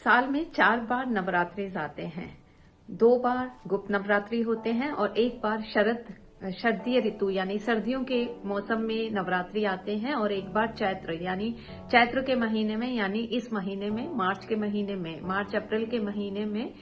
साल में 4 बार नवरात्रि आते हैं। 2 बार गुप्त नवरात्रि होते हैं और 1 बार शरदीय ऋतु यानी सर्दियों के मौसम में नवरात्रि आते हैं और 1 बार चैत्र यानी चैत्र के महीने में यानी इस महीने में मार्च अप्रैल के महीने में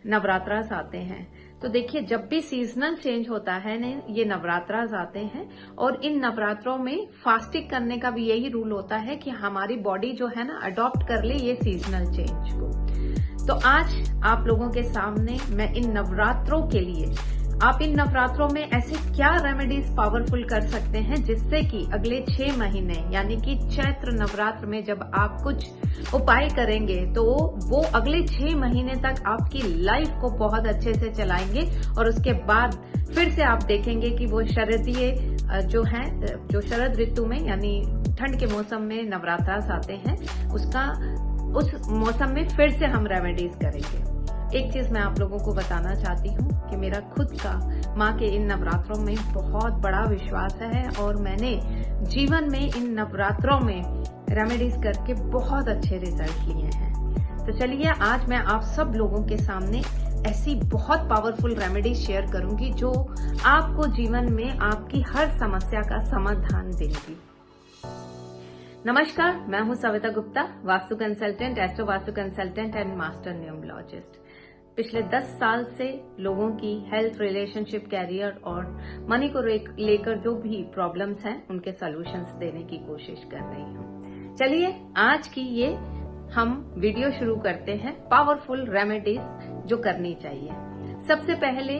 नवरात्रास आते हैं। तो देखिए, जब भी सीजनल चेंज होता है ना, ये नवरात्रास आते हैं और इन नवरात्रों में फास्टिंग करने का भी यही रूल होता है कि हमारी बॉडी जो है ना अडॉप्ट कर ले ये सीजनल चेंज को। तो आज आप लोगों के सामने मैं इन नवरात्रों के लिए आप इन नवरात्रों में ऐसे क्या रेमेडीज पावरफुल कर सकते हैं जिससे कि अगले 6 महीने यानी कि चैत्र नवरात्र में जब आप कुछ उपाय करेंगे तो वो अगले 6 महीने तक आपकी लाइफ को बहुत अच्छे से चलाएंगे और उसके बाद फिर से आप देखेंगे कि वो शरदीय जो शरद ऋतु में यानी ठंड के मौसम में नवरात्रास आते हैं उस मौसम में फिर से हम रेमेडीज करेंगे। एक चीज मैं आप लोगों को बताना चाहती हूँ कि मेरा खुद का माँ के इन नवरात्रों में बहुत बड़ा विश्वास है और मैंने जीवन में इन नवरात्रों में रेमेडीज करके बहुत अच्छे रिजल्ट लिए हैं। तो चलिए, आज मैं आप सब लोगों के सामने ऐसी बहुत पावरफुल रेमेडीज शेयर करूंगी जो आपको जीवन में आपकी हर समस्या का समाधान देंगी। नमस्कार, मैं हूं Savita Gupta, vastu consultant, astro vastu consultant and master numerologist. पिछले 10 साल से लोगों की हेल्थ, रिलेशनशिप, कैरियर और मनी को लेकर जो भी प्रॉब्लम्स हैं उनके सॉल्यूशंस देने की कोशिश कर रही हूं। चलिए, आज की ये हम वीडियो शुरू करते हैं पावरफुल रेमेडीज जो करनी चाहिए। सबसे पहले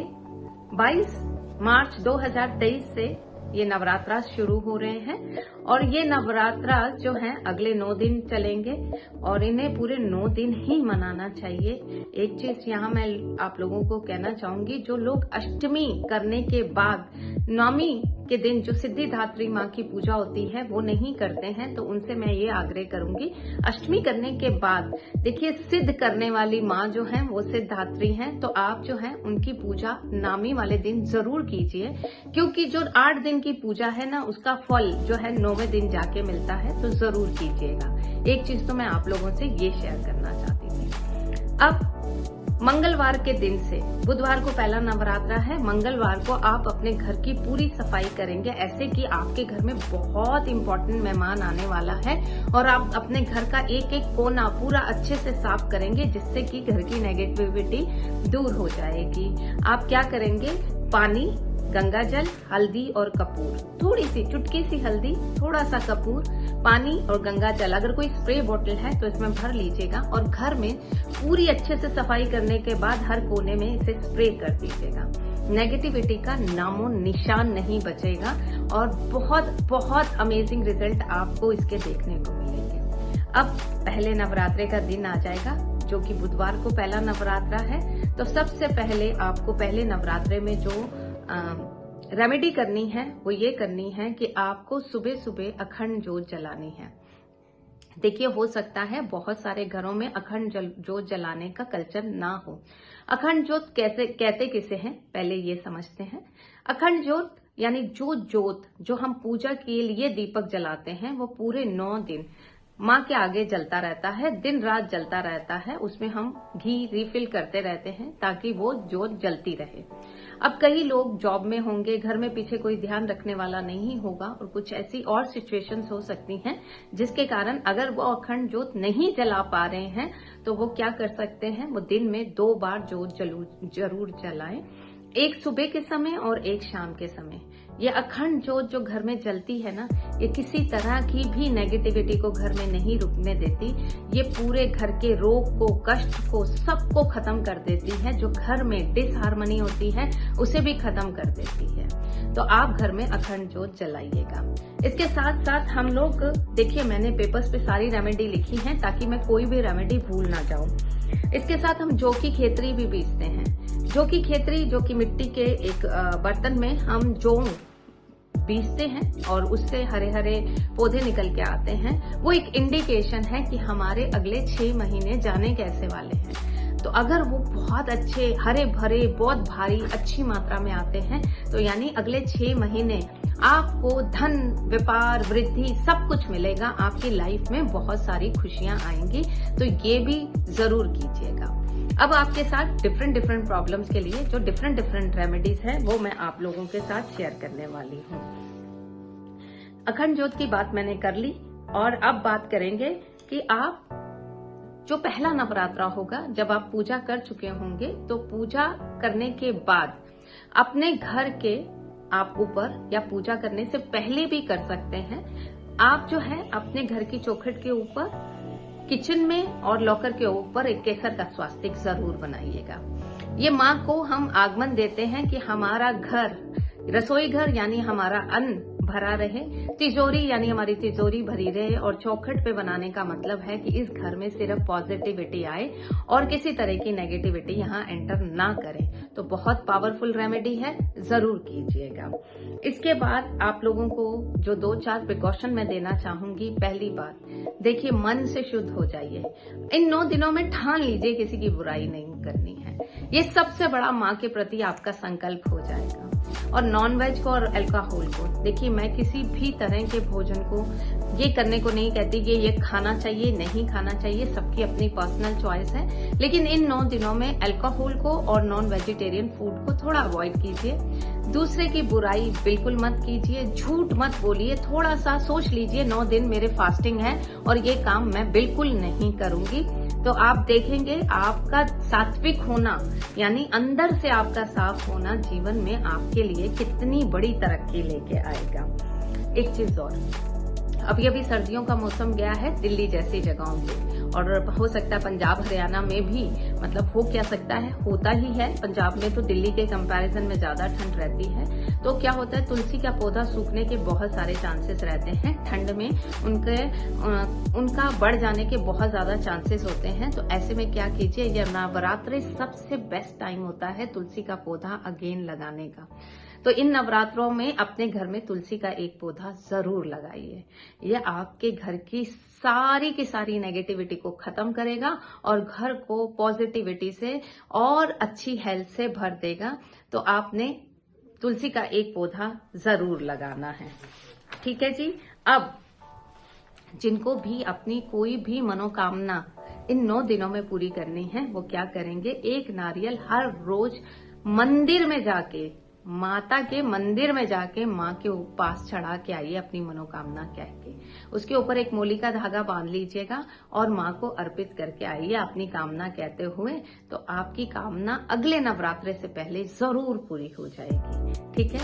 22 मार्च 2023 से ये नवरात्रास शुरू हो रहे हैं और ये नवरात्रास जो हैं अगले 9 दिन चलेंगे और इन्हें पूरे 9 दिन ही मनाना चाहिए। एक चीज यहाँ मैं आप लोगों को कहना चाहूंगी, जो लोग अष्टमी करने के बाद नवमी के दिन जो सिद्धिदात्री माँ की पूजा होती है वो नहीं करते हैं, तो उनसे मैं ये आग्रह करूंगी, अष्टमी करने के बाद देखिए सिद्ध करने वाली माँ जो है वो सिद्धिदात्री हैं, तो आप जो है उनकी पूजा नवमी वाले दिन जरूर कीजिए, क्योंकि जो 8 दिन की पूजा है ना उसका फल जो है 9वें दिन जाके मिलता है, तो जरूर कीजिएगा। एक चीज तो मैं आप लोगों से ये शेयर करना चाहती थी। अब मंगलवार के दिन से बुधवार को पहला नवरात्रा है, मंगलवार को आप अपने घर की पूरी सफाई करेंगे, ऐसे कि आपके घर में बहुत इंपॉर्टेंट मेहमान आने वाला है और आप अपने घर का एक एक कोना पूरा अच्छे से साफ करेंगे जिससे कि घर की नेगेटिविटी दूर हो जाएगी। आप क्या करेंगे, पानी, गंगा जल, हल्दी और कपूर, थोड़ी सी चुटकी सी हल्दी, थोड़ा सा कपूर, पानी और गंगा जल, अगर कोई स्प्रे बोतल है तो इसमें भर लीजिएगा और घर में पूरी अच्छे से सफाई करने के बाद हर कोने में इसे स्प्रे कर दीजिएगा। नेगेटिविटी का नामो निशान नहीं बचेगा और बहुत बहुत अमेजिंग रिजल्ट आपको इसके देखने को मिलेंगे। अब पहले नवरात्रे का दिन आ जाएगा जो कि बुधवार को पहला नवरात्रा है। तो सबसे पहले आपको पहले नवरात्रे में जो रेमेडी करनी है वो ये करनी है कि आपको सुबह सुबह अखंड जोत जलानी है। देखिए, हो सकता है बहुत सारे घरों में अखंड जोत जलाने का कल्चर ना हो। अखंड जोत कैसे कहते किसे हैं, पहले ये समझते हैं। अखंड जोत यानी जो जोत जो हम पूजा के लिए दीपक जलाते हैं वो पूरे 9 दिन माँ के आगे जलता रहता है, दिन रात जलता रहता है। उसमें हम घी रिफिल करते रहते हैं ताकि वो जोत जलती रहे। अब कई लोग जॉब में होंगे, घर में पीछे कोई ध्यान रखने वाला नहीं होगा और कुछ ऐसी और सिचुएशंस हो सकती हैं जिसके कारण अगर वो अखंड जोत नहीं जला पा रहे हैं तो वो क्या कर सकते हैं, वो दिन में 2 बार जोत जरूर जलाएं, एक सुबह के समय और एक शाम के समय। ये अखंड जोत जो घर में जलती है ना, ये किसी तरह की भी नेगेटिविटी को घर में नहीं रुकने देती। ये पूरे घर के रोग को, कष्ट को, सबको खत्म कर देती है। जो घर में डिसहार्मनी होती है उसे भी खत्म कर देती है। तो आप घर में अखंड जोत जलाइएगा। इसके साथ साथ हम लोग देखिए, मैंने पेपर्स पे सारी रेमेडी लिखी है ताकि मैं कोई भी रेमेडी भूल ना जाऊं। इसके साथ हम जौ की खेतरी भी बीजते हैं। जौ की खेतरी जो कि मिट्टी के एक बर्तन में हम जौ बीजते हैं और उससे हरे हरे पौधे निकल के आते हैं। वो एक इंडिकेशन है कि हमारे अगले 6 महीने जाने कैसे वाले हैं। तो अगर वो बहुत अच्छे हरे भरे बहुत भारी अच्छी मात्रा में आते हैं तो यानी अगले 6 महीने आपको धन, व्यापार, वृद्धि सब कुछ मिलेगा। आपकी लाइफ में बहुत सारी खुशियां आएंगी, तो ये भी जरूर कीजिएगा। अब आपके साथ डिफरेंट प्रॉब्लम्स के लिए जो डिफरेंट रेमेडीज है वो मैं आप लोगों के साथ शेयर करने वाली हूँ। अखंड ज्योत की बात मैंने कर ली, और अब बात करेंगे कि आप जो पहला नवरात्रा होगा, जब आप पूजा कर चुके होंगे, तो पूजा करने के बाद अपने घर के आप ऊपर, या पूजा करने से पहले भी कर सकते हैं, आप जो है अपने घर की चौखट के ऊपर, किचन में और लॉकर के ऊपर एक केसर का स्वास्तिक जरूर बनाइएगा। ये माँ को हम आगमन देते हैं कि हमारा घर, रसोई घर यानी हमारा अन्न भरा रहे, तिजोरी यानी हमारी तिजोरी भरी रहे, और चौखट पे बनाने का मतलब है कि इस घर में सिर्फ पॉजिटिविटी आए और किसी तरह की नेगेटिविटी यहाँ एंटर ना करे। तो बहुत पावरफुल रेमेडी है, जरूर कीजिएगा। इसके बाद आप लोगों को जो 2-4 प्रिकॉशन मैं देना चाहूंगी। पहली बात, देखिए, मन से शुद्ध हो जाइए। इन 9 दिनों में ठान लीजिए किसी की बुराई नहीं करनी है। ये सबसे बड़ा माँ के प्रति आपका संकल्प हो जाएगा। और नॉन वेज को और अल्कोहल को, देखिए, मैं किसी भी तरह के भोजन को ये करने को नहीं कहती कि ये खाना चाहिए, नहीं खाना चाहिए, सबकी अपनी पर्सनल चॉइस है। लेकिन इन 9 दिनों में अल्कोहल को और नॉन वेजिटेरियन फूड को थोड़ा अवॉइड कीजिए। दूसरे की बुराई बिल्कुल मत कीजिए, झूठ मत बोलिए। थोड़ा सा सोच लीजिए, 9 दिन मेरे फास्टिंग है और ये काम मैं बिल्कुल नहीं करूंगी। तो आप देखेंगे आपका सात्विक होना, यानी अंदर से आपका साफ होना जीवन में आपके लिए कितनी बड़ी तरक्की लेके आएगा। एक चीज और, अभी सर्दियों का मौसम गया है दिल्ली जैसी जगहों पे, और हो सकता है पंजाब हरियाणा में भी, मतलब हो क्या सकता है, होता ही है। पंजाब में तो दिल्ली के कंपैरिजन में ज्यादा ठंड रहती है। तो क्या होता है, तुलसी का पौधा सूखने के बहुत सारे चांसेस रहते हैं। ठंड में उनका बढ़ जाने के बहुत ज्यादा चांसेस होते हैं। तो ऐसे में क्या कीजिए, ये नवरात्रि सबसे बेस्ट टाइम होता है तुलसी का पौधा अगेन लगाने का। तो इन नवरात्रों में अपने घर में तुलसी का एक पौधा जरूर लगाइए। ये आपके घर की सारी नेगेटिविटी को खत्म करेगा और घर को पॉजिटिविटी से और अच्छी हेल्थ से भर देगा। तो आपने तुलसी का एक पौधा जरूर लगाना है। ठीक है जी। अब जिनको भी अपनी कोई भी मनोकामना इन 9 दिनों में पूरी करनी है, वो क्या करेंगे, एक नारियल हर रोज मंदिर में जाके, माता के मंदिर में जाके माँ के पास चढ़ा के आइए अपनी मनोकामना कह के। उसके ऊपर एक मोली का धागा बांध लीजिएगा और माँ को अर्पित करके आइए अपनी कामना कहते हुए। तो आपकी कामना अगले नवरात्रे से पहले जरूर पूरी हो जाएगी। ठीक है।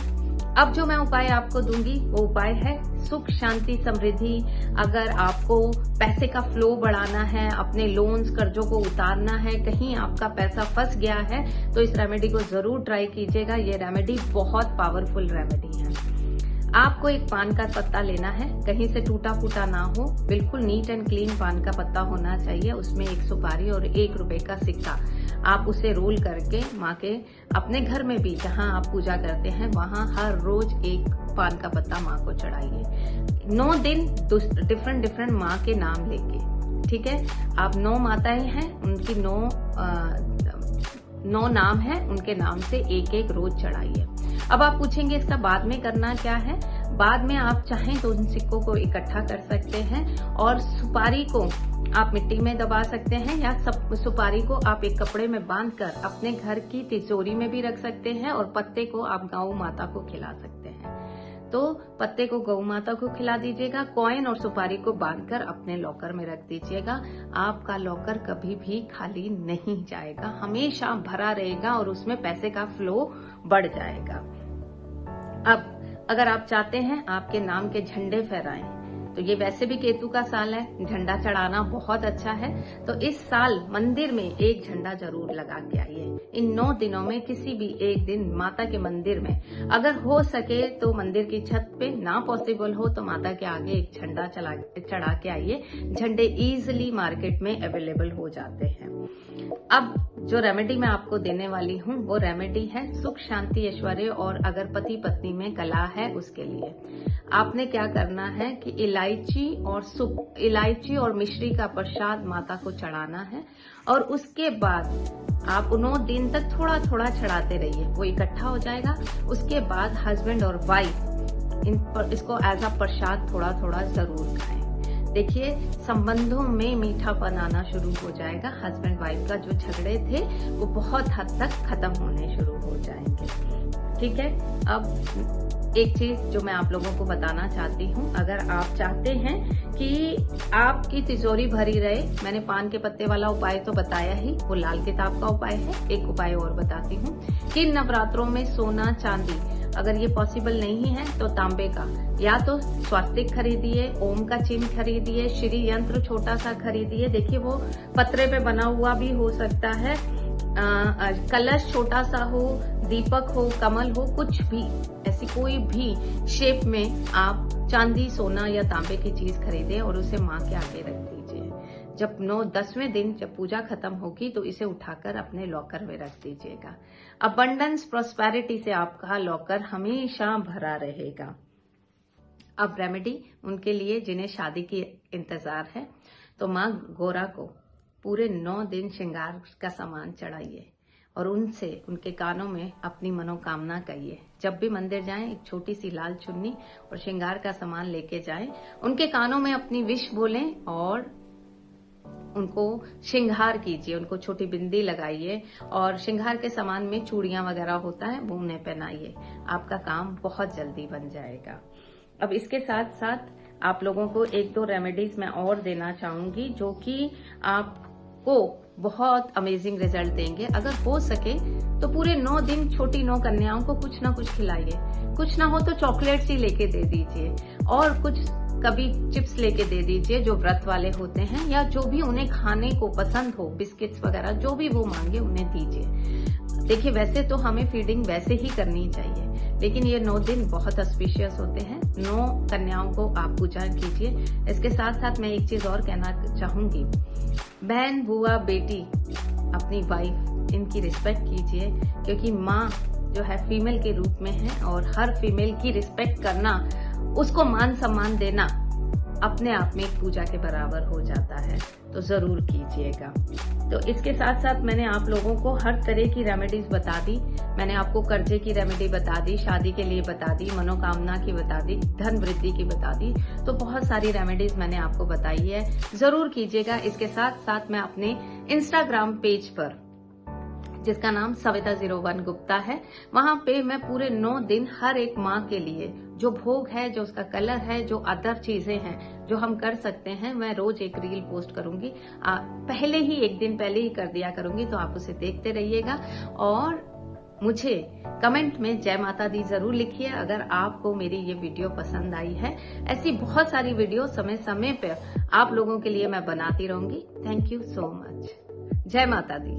अब जो मैं उपाय आपको दूंगी वो उपाय है सुख, शांति, समृद्धि। अगर आपको पैसे का फ्लो बढ़ाना है, अपने लोन्स, कर्जों को उतारना है, कहीं आपका पैसा फंस गया है, तो इस रेमेडी को जरूर ट्राई कीजिएगा। ये रेमेडी बहुत पावरफुल रेमेडी है। आपको एक पान का पत्ता लेना है, कहीं से टूटा फूटा ना हो, बिल्कुल नीट एंड क्लीन पान का पत्ता होना चाहिए। उसमें 1 सुपारी और 1 रुपए का सिक्का, आप उसे रोल करके माँ के अपने घर में भी जहाँ आप पूजा करते हैं वहाँ हर रोज एक पान का पत्ता माँ को चढ़ाइए। 9 दिन डिफरेंट माँ के नाम लेके। ठीक है। आप 9 माताएं हैं, उनकी 9 नाम है, उनके नाम से एक रोज चढ़ाइए। अब आप पूछेंगे इसका बाद में करना क्या है। बाद में आप चाहें तो उन सिक्कों को इकट्ठा कर सकते हैं और सुपारी को आप मिट्टी में दबा सकते हैं, या सुपारी को आप एक कपड़े में बांधकर अपने घर की तिजोरी में भी रख सकते हैं, और पत्ते को आप गौ माता को खिला सकते हैं। तो पत्ते को गौ माता को खिला दीजिएगा, कॉइन और सुपारी को बांधकर अपने लॉकर में रख दीजिएगा। आपका लॉकर कभी भी खाली नहीं जाएगा, हमेशा भरा रहेगा और उसमें पैसे का फ्लो बढ़ जाएगा। अब अगर आप चाहते हैं आपके नाम के झंडे फहराएं, तो ये वैसे भी केतु का साल है, झंडा चढ़ाना बहुत अच्छा है। तो इस साल मंदिर में एक झंडा जरूर लगा के आइए। इन 9 दिनों में किसी भी एक दिन माता के मंदिर में, अगर हो सके तो मंदिर की छत पे, ना पॉसिबल हो तो माता के आगे एक झंडा चढ़ा के आइए। झंडे इजीली मार्केट में अवेलेबल हो जाते हैं। अब जो रेमेडी मैं आपको देने वाली हूँ वो रेमेडी है सुख, शांति, ऐश्वर्य और अगर पति पत्नी में कलह है उसके लिए। आपने क्या करना है कि इलायची और मिश्री का प्रसाद माता को चढ़ाना है, और उसके बाद आप 9 दिन तक थोड़ा थोड़ा चढ़ाते रहिए, वो इकट्ठा हो जाएगा। उसके बाद हस्बैंड और वाइफ इसको एज अ प्रसाद थोड़ा थोड़ा जरूर खाएं। देखिए, संबंधों में मीठापन आना शुरू हो जाएगा। हस्बैंड वाइफ का जो झगड़े थे वो बहुत हद तक खत्म होने शुरू हो जाएंगे। ठीक है, अब एक चीज जो मैं आप लोगों को बताना चाहती हूँ, अगर आप चाहते हैं कि आपकी तिजोरी भरी रहे, मैंने पान के पत्ते वाला उपाय तो बताया ही, वो लाल किताब का उपाय है। एक उपाय और बताती हूँ कि नवरात्रों में सोना चांदी अगर ये पॉसिबल नहीं है तो तांबे का या तो स्वास्तिक खरीदिए, ओम का चिन्ह खरीदिए, श्री यंत्र छोटा सा खरीदिए। देखिए, वो पत्रे पे बना हुआ भी हो सकता है, कलश छोटा सा हो, दीपक हो, कमल हो, कुछ भी ऐसी कोई भी शेप में आप चांदी, सोना या तांबे की चीज खरीदें और उसे माँ के आगे रख दीजिए। जब 9-10वें दिन जब पूजा खत्म होगी तो इसे उठाकर अपने लॉकर में रख दीजिएगा। अबंडेंस प्रॉस्पेरिटी से आपका लॉकर हमेशा भरा रहेगा। अब रेमेडी उनके लिए जिन्हें शादी की इंतजार है, तो माँ गौरा को पूरे 9 दिन श्रृंगार का सामान चढ़ाइए और उनसे उनके कानों में अपनी मनोकामना कहिए। जब भी मंदिर जाएं, एक छोटी सी लाल चुन्नी और श्रृंगार का सामान लेके जाएं, उनके कानों में अपनी विश बोलें और उनको श्रृंगार कीजिए, उनको छोटी बिंदी लगाइए और श्रृंगार के सामान में चूड़ियां वगैरह होता है वो उन्हें पहनाइए। आपका काम बहुत जल्दी बन जाएगा। अब इसके साथ साथ आप लोगों को 1-2 रेमेडीज मैं और देना चाहूंगी जो कि आपको बहुत अमेजिंग रिजल्ट देंगे। अगर हो सके तो पूरे 9 दिन छोटी 9 कन्याओं को कुछ ना कुछ खिलाइए। कुछ ना हो तो चॉकलेट्स ही लेके दे दीजिए और कुछ कभी चिप्स लेके दे दीजिए जो व्रत वाले होते हैं, या जो भी उन्हें खाने को पसंद हो, बिस्किट्स वगैरह जो भी वो मांगे उन्हें दीजिए। देखिए, वैसे तो हमें फीडिंग वैसे ही करनी चाहिए, लेकिन ये 9 दिन बहुत ऑस्पिशियस होते हैं। 9 कन्याओं को आप पूजा कीजिए। इसके साथ साथ मैं एक चीज और कहना चाहूंगी, बहन, बुआ, बेटी, अपनी वाइफ, इनकी रिस्पेक्ट कीजिए, क्योंकि माँ जो है फीमेल के रूप में है और हर फीमेल की रिस्पेक्ट करना, उसको मान सम्मान देना अपने आप में एक पूजा के बराबर हो जाता है। तो जरूर कीजिएगा। तो इसके साथ साथ मैंने आप लोगों को हर तरह की रेमेडीज बता दी। मैंने आपको कर्जे की रेमेडी बता दी, शादी के लिए बता दी, मनोकामना की बता दी, धन वृद्धि की बता दी। तो बहुत सारी रेमेडीज मैंने आपको बताई है, जरूर कीजिएगा। इसके साथ साथ मैं अपने इंस्टाग्राम पेज पर, जिसका नाम सविता01 गुप्ता है, वहां पे मैं पूरे 9 दिन हर एक माँ के लिए जो भोग है, जो उसका कलर है, जो अदर चीजें हैं जो हम कर सकते हैं, मैं रोज एक रील पोस्ट करूंगी। पहले ही 1 दिन पहले ही कर दिया करूंगी, तो आप उसे देखते रहिएगा और मुझे कमेंट में जय माता दी जरूर लिखिए अगर आपको मेरी ये वीडियो पसंद आई है। ऐसी बहुत सारी वीडियो समय समय पर आप लोगों के लिए मैं बनाती रहूंगी। Thank you so much. जय माता दी।